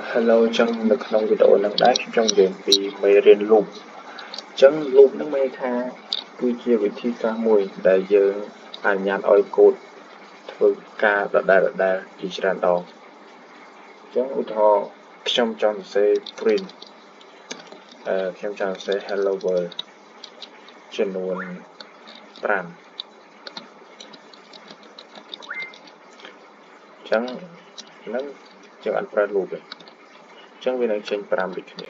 Hello ចឹងនៅក្នុងវីដេអូនេះដែរខ្ញុំចង់និយាយពីមេរៀន loop ចឹង loop នឹងមានន័យថាគឺជាវិធីសាស្ត្រមួយដែលយើងអនុញ្ញាតឲ្យកូដធ្វើការដដែលជាច្រើនដងចឹងឧទាហរណ៍ខ្ញុំចង់សរសេរ print ខ្ញុំចង់សរសេរ hello world ចំនួន5ចឹងនឹងយើងអត់ប្រើ loop ទេចឹងវានឹងចេញ5ដូចគ្នា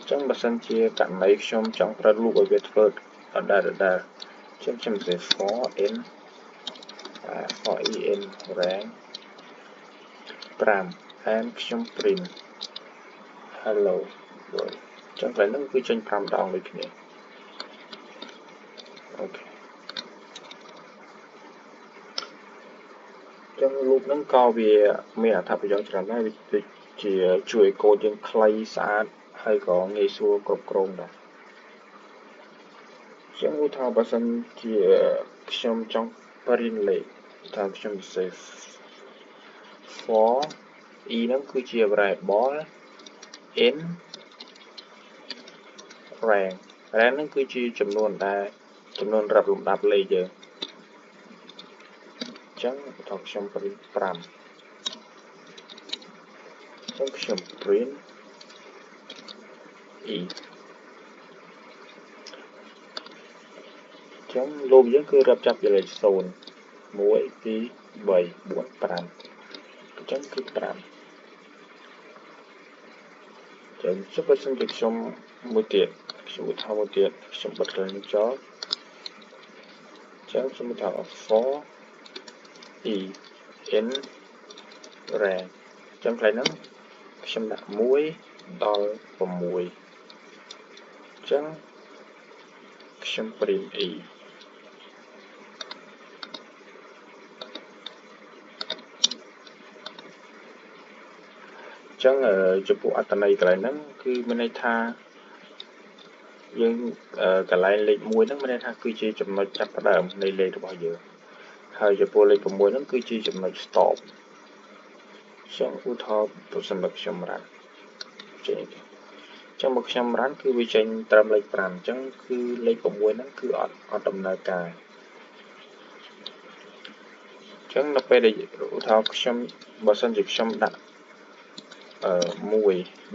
ចឹងបើសិនជាករណីខ្ញុំចង់ប្រើ loop ឲ្យវាធ្វើដដែលចឹងខ្ញុំសរសេរ for in rank 5 and ខ្ញុំ print hello world ចឹងកន្លែងហ្នឹងគឺចេញ5ដងដូចគ្នាអូខេចឹង loop ហ្នឹងក៏វាមានអត្ថប្រយោជន៍ច្រើនដែរវាជាជួយកូដយើងខ្លីស្អាតហើយក៏ងាយស្រួលគ្រប់គ្រងដែរចឹងឧទាហរណ៍បើសិនជាខ្ញុំចង់ print លេខថាខ្ញុំសរសេរ for e ហ្នឹងគឺជា variable in rank ហ្នឹងគឺជាចំនួនរាប់លំដាប់លេខយើងអញ្ចឹងឧទាហរណ៍ខ្ញុំ print 5អញ្ចឹងខ្ញុំ print e អញ្ចឹង loop យើងគឺរាប់ចាប់ពីលេខ0 1 2 3 4 5អញ្ចឹងគឺ5ចឹងចុះបើសិនជាខ្ញុំមួយទៀតខ្ញុំឧទាហរណ៍មួយទៀតខ្ញុំបិទខ្លួននេះចោលចឹងខ្ញុំឧទាហរណ៍ for e in rank ចឹងកន្លែងហ្នឹងខ្ញុំដាក់1ដល់6ចឹងខ្ញុំ print e ចឹងចំពោះអត្ថន័យកន្លែងហ្នឹងគឺមានន័យថាយើងកន្លែងលេខ1ហ្នឹងមានន័យថាគឺជាចំណុចចាប់ផ្ដើមនៃលេខរបស់យើងហើយចំពោះលេខ6ហ្នឹងគឺជាចំណុច stop ចឹងឧទាហរណ៍ប្រសិនបើខ្ញុំរ៉ាត់ចេញចឹងបើខ្ញុំរ៉ាត់គឺវាចេញត្រឹមលេខ5អញ្ចឹងគឺលេខ6ហ្នឹងគឺអត់ដំណើរការចឹងនៅពេលដែលឧទាហរណ៍ខ្ញុំបើសិនជាខ្ញុំដាក់1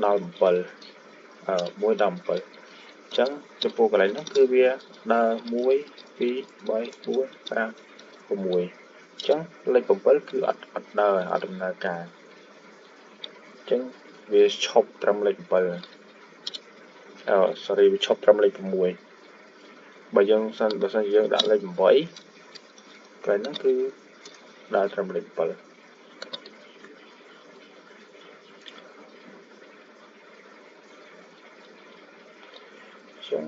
ដល់7 1ដល់7អញ្ចឹងចំពោះកន្លែងហ្នឹងគឺវាដើរ1 2 3 4 5 6អញ្ចឹងលេខ7គឺអត់ដើរអត់ដំណើរការអញ្ចឹងវាឈប់ត្រឹមលេខ7sorry វាឈប់ត្រឹមលេខ6បើសិនជាយើងដាក់លេខ8កន្លែងហ្នឹងគឺដើរត្រឹមលេខ7ចឹង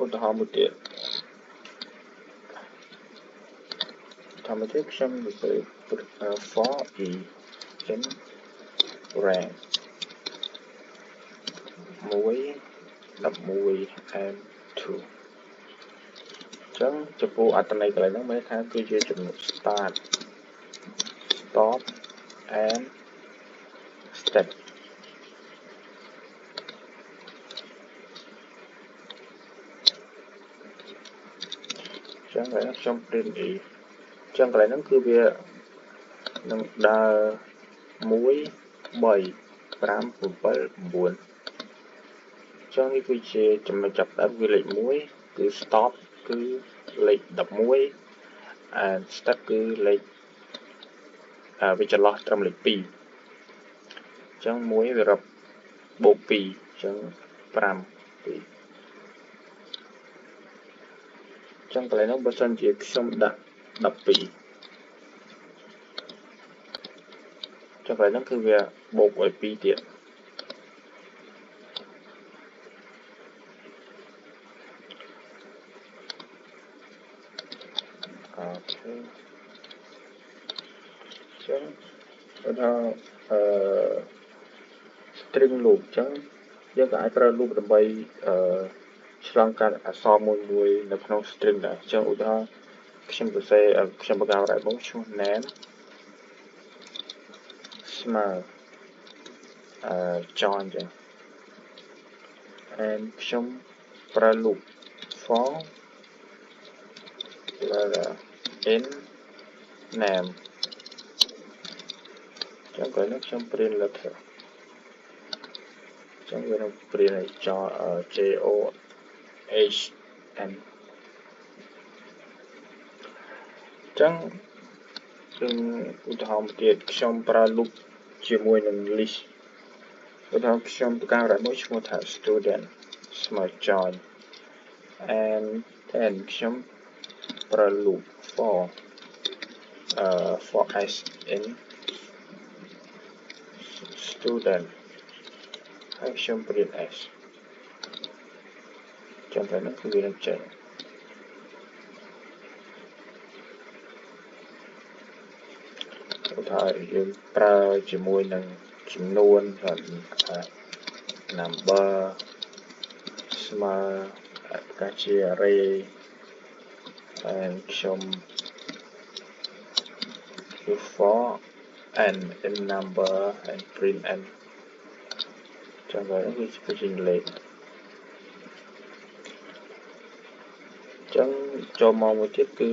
ឧទាហរណ៍មួយទៀតខ្ញុំនិយាយ for e in rank 1 11 and 2ចឹងចំពោះអត្ថន័យកន្លែងហ្នឹងមានថាគឺជាចំណុច start stop and step ចឹងកន្លែងខ្ញុំ print e ចឹងកន្លែងហ្នឹងគឺវានឹងដើរ1 3 5 7 9ចឹងនេះគឺជាចំណុចចាប់ផ្ដើមគឺលេខ1គឺ stop គឺលេខ11 and step គឺលេខវាចន្លោះត្រឹមលេខ2អញ្ចឹង1វារាប់បូក2អញ្ចឹង5 2ចឹងកន្លែងហ្នឹងបើសិនជាខ្ញុំដាក់12ចឹងកន្លែងហ្នឹងគឺវាបូកឲ្យ2ទៀតអូខេចឹងឧទាហរណ៍string loop ចឹងយើងក៏អាចប្រើ loop ដើម្បីឆ្លងកាត់អក្សរមួយនៅក្នុង string ដែរចឹងឧទាហរណ៍ខ្ញុំបង្កើត variable ឈ្មោះ name ស្មើ join ចឹង and ខ្ញុំប្រើ loop for in name ចឹងក្រោយនោះខ្ញុំ print letter ចឹងវានឹង print ឲ្យ JOHN ចឹងគឺឧទាហរណ៍ទៀតខ្ញុំប្រើ loop ជាមួយនឹង list ឧទាហរណ៍ខ្ញុំប្រកាសមួយឈ្មោះថា student ស្មើ join and then ខ្ញុំប្រើ loop for s in student ហើយខ្ញុំ print s ចឹងទៅនោះគឺវានឹងចេញឧទាហរណ៍យើងប្រើជាមួយនឹងចំនួនថា number ស្មើប្រកាសជា array and ខ្ញុំ for n in number and print n ចឹងហើយវាជាលេខចឹងចូលមកមួយទៀតគឺ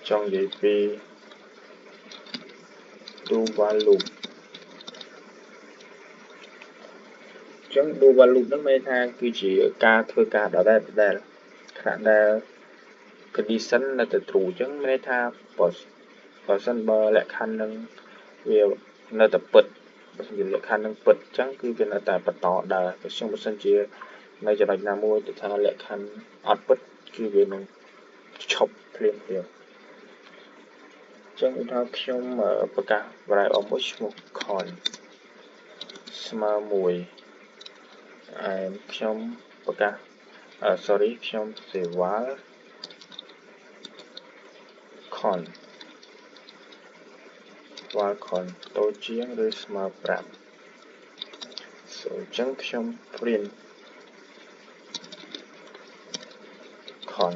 ចង់និយាយពី do while loop ចឹង do while loop ហ្នឹងមានថាគឺជាការធ្វើការដដែលខណៈដែល condition នៅតែ true ចឹងមានថាបើសិនបើលក្ខខណ្ឌនឹងវានៅតែពិតបើសិនជាលក្ខខណ្ឌនឹងពិតចឹងគឺវានៅតែបន្តដើរបើសិនជានៅចំណុចណាមួយទៅថាលក្ខខណ្ឌអត់ពិតគឺវានឹងឈប់ភ្លាមចឹងឧទាហរណ៍ខ្ញុំប្រកាស variable មួយឈ្មោះ con ស្មើ1 and ខ្ញុំប្រកាសខ្ញុំ save con តូចជាងឬស្មើ5 so ចឹងខ្ញុំ print con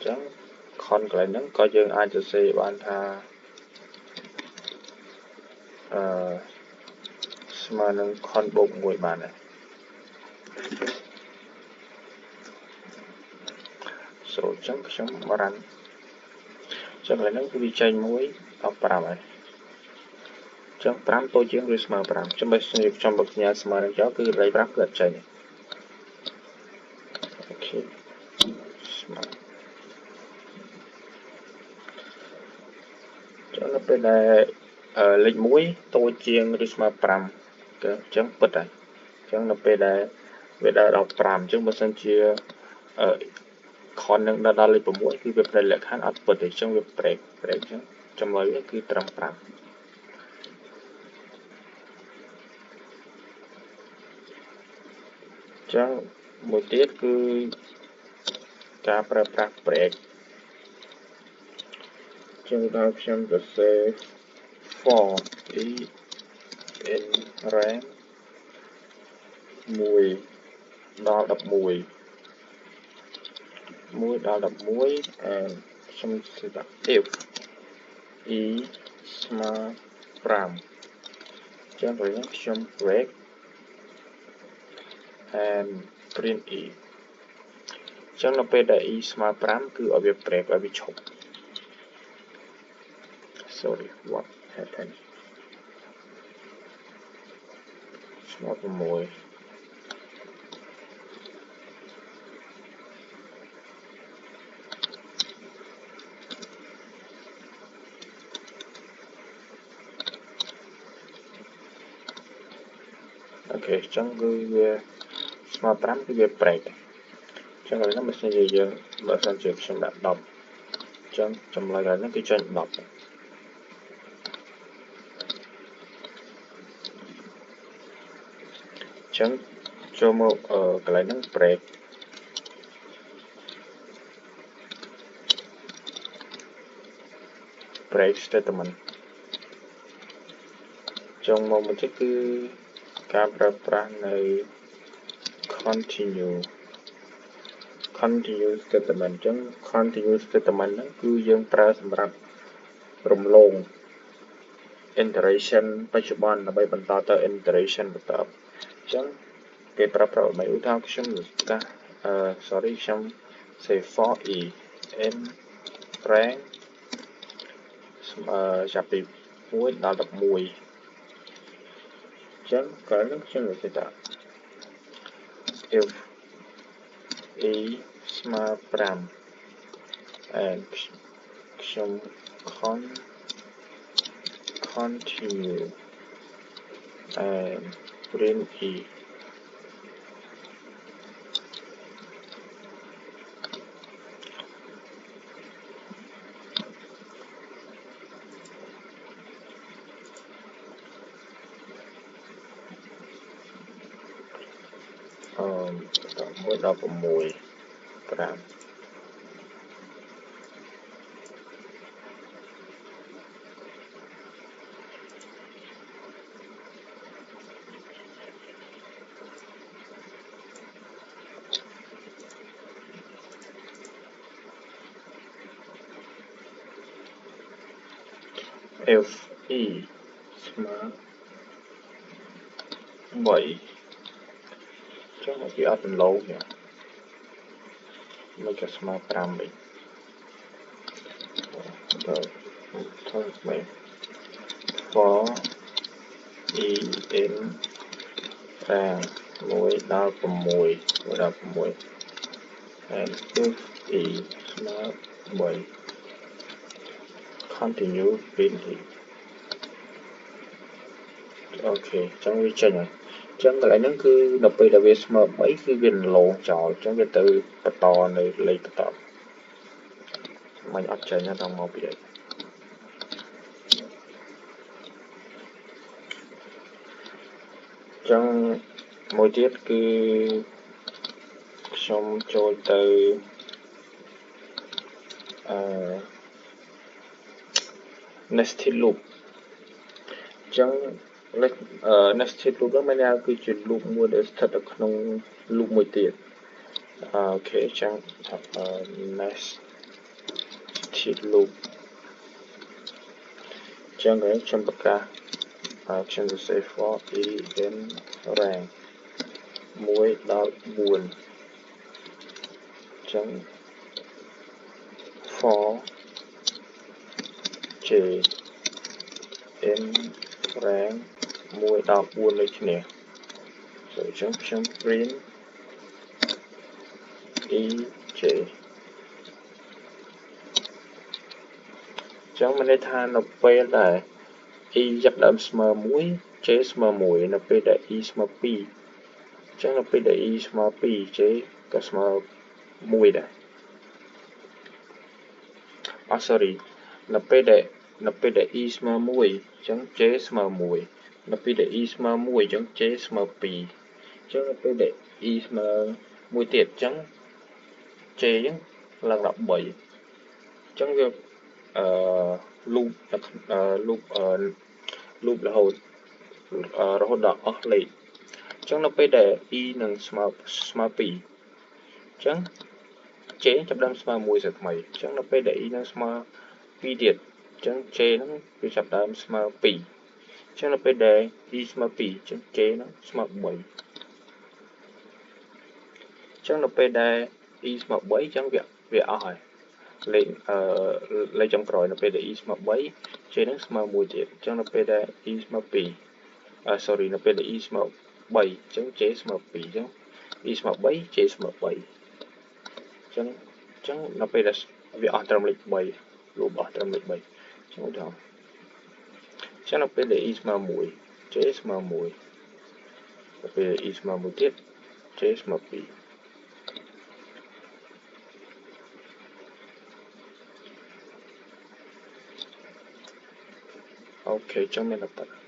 ចឹង con កន្លែងហ្នឹងក៏យើងអាចសរសេរបានថាស្មើនឹង con បូក1បានដែរ so ចឹងខ្ញុំ run ចឹងកន្លែងហ្នឹងគឺវាចេញ1ដល់5ហើយចឹង5តូចជាងឬស្មើ5ចឹងបើខ្ញុំបកញ៉ាស្មើនឹងចោលគឺរៃ5គឺអត់ចេញអូខេស្មើចឹងនៅពេលដែលលេខ1តូចជាងឬស្មើ5គឺចឹងពិតហើយចឹងនៅពេលដែលវាដល់5ចឹងបើសិនជាcon នឹងដល់លេខ6គឺវាប្រែលក្ខខណ្ឌអត់ពិតទេចឹងវាប្រេកចឹងចម្លើយវាគឺត្រឹម5ចឹងមួយទៀតគឺការប្រើប្រាស់ break ចឹងដល់ខ្ញុំសរសេរ for in range 1ដល់11 and ខ្ញុំសរសេរថា if e ស្មើ5ចឹងពេលនេះខ្ញុំ break and print e ចឹងនៅពេលដែល e ស្មើ5គឺឲ្យវា break ឲ្យវាឈប់ sorry what happened ស្មើ6អូខេចឹងគឺវាស្មើ5គឺវា break ចឹងឥឡូវនេះបើសិនជាយើងខ្ញុំដាក់10ចឹងចម្លើយហ្នឹងគឺចេញ10ចឹងចូលមកកន្លែងហ្នឹង break statement ចុងមកមួយទៀតគឺការប្រើប្រាស់នៅ continue statement ចឹង continue statement ហ្នឹងគឺយើងប្រើសម្រាប់រំលង iteration បច្ចុប្បន្នដើម្បីបន្តទៅ iteration បន្តអញ្ចឹងគេប្រើប្រាស់ឧទាហរណ៍ខ្ញុំកាសsorry ខ្ញុំ say for e n rank ចាប់ពី1ដល់11អញ្ចឹងក្រោយនោះខ្ញុំនិយាយថា if e ស្មើ5 and ខ្ញុំ continue and print e 1ដល់6 5 if e ស្មើ3ចឹងមកវាអត់រំលោភទេមកគេស្មើ5វិញទៅធ្វើមិន for e n 5 1ដល់6 and if e ស្មើ3 continue printing អូខេចឹងវាចេញហើយចឹងកន្លែងហ្នឹងគឺនៅពេលដែលវាស្មើ3គឺវារំលងចោលចឹងវាទៅបន្តនៅលេខបន្តមិនអត់ចេញទេដល់មកពីអីចឹងមួយទៀតគឺខ្ញុំចូលទៅnested loop ចឹងnested loop ហ្នឹងមានន័យថាគឺជា loop មួយដែលស្ថិតនៅក្នុង loop មួយទៀតអូខេចឹងថា nested loop ចឹងខ្ញុំប្រកាសខ្ញុំសរសេរ for e n rank 1ដល់4ចឹង for j n rank 1ដល់4ដូចគ្នាဆိုចឹងខ្ញុំ print e j ចឹងមានន័យថានៅពេលដែល e ចាប់ដើមស្មើ1 j ស្មើ1នៅពេលដែល e ស្មើ2ចឹងនៅពេលដែល e ស្មើ2 j ក៏ស្មើ1ដែរsorry នៅពេលដែល e ស្មើ1ចឹង j ស្មើ1នៅពេលដែល e ស្មើ1ចឹង j ស្មើ2ចឹងនៅពេលដែល e ស្មើ1ទៀតចឹង j ចឹងឡើងដល់3ចឹងវាloop រហូតដល់អស់លេខចឹងនៅពេលដែល e នឹងស្មើ2ចឹង j ចាប់ដើមស្មើ1ស្មើថ្មីចឹងនៅពេលដែល e នឹងស្មើ2ទៀតចឹង j នឹងវាចាប់ដើមស្មើ2ចឹងនៅពេលដែល e ស្មើ2ចឹង j នឹងស្មើ3ចឹងនៅពេលដែល e ស្មើ3ចឹងវាអស់ហើយលេខចុងក្រោយនៅពេលដែល e ស្មើ3 j នឹងស្មើ1ទៀតចឹងនៅពេលដែល e ស្មើ2sorry នៅពេលដែល e ស្មើ3ចឹង j ស្មើ2ចឹង e ស្មើ3 j ស្មើ3ចឹងនៅពេលដែលវាអស់ត្រឹមលេខ3 loop អស់ត្រឹមលេខ3ចឹងឧទាហរណ៍ចឹងនៅពេលដែល e ស្មើ1 j ស្មើ1នៅពេល e ស្មើ1ទៀត j ស្មើ2អូខេចឹងមានតែប៉ុណ្្នឹង